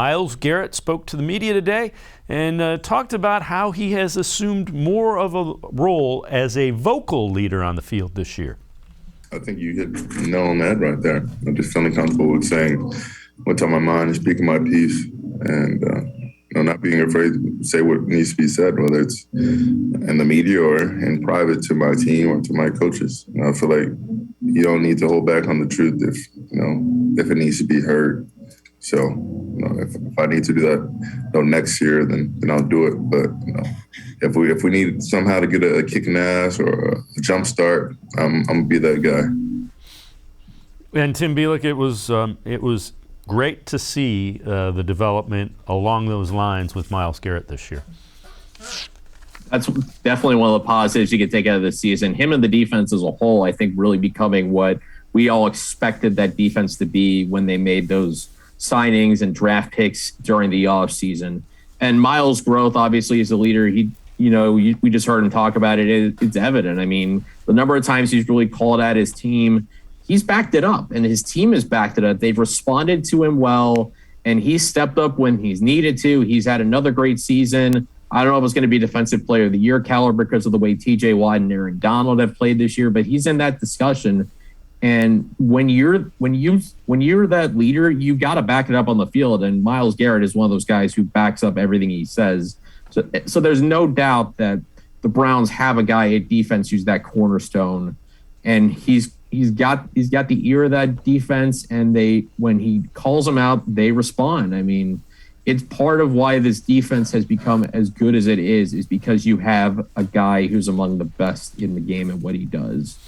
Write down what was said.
Myles Garrett spoke to the media today and talked about how he has assumed more of a role as a vocal leader on the field this year. I think you hit the nail on the head right there. I'm just feeling comfortable with saying what's on my mind and speaking my piece, and not being afraid to say what needs to be said, whether it's in the media or in private to my team or to my coaches. I feel like you don't need to hold back on the truth if it needs to be heard. So, if I need to do that next year, then I'll do it. But if we need somehow to get a kick in the ass or a jump start, I'm gonna be that guy. And Tim Bielik, it was great to see the development along those lines with Myles Garrett this year. That's definitely one of the positives you can take out of the season. Him and the defense as a whole, I think, really becoming what we all expected that defense to be when they made those signings and draft picks during the offseason. And Myles' growth, obviously, as a leader, we just heard him talk about it. It's evident. I mean, the number of times he's really called out his team, he's backed it up, and his team has backed it up. They've responded to him well, and he's stepped up when he's needed to. He's had another great season. I don't know if it's going to be Defensive Player of the Year caliber because of the way T.J. Watt and Aaron Donald have played this year, but he's in that discussion. And when you're that leader, you got to back it up on the field. And Myles Garrett is one of those guys who backs up everything he says. So there's no doubt that the Browns have a guy at defense who's that cornerstone, and he's got the ear of that defense. And when he calls them out, they respond. I mean, it's part of why this defense has become as good as it is because you have a guy who's among the best in the game at what he does.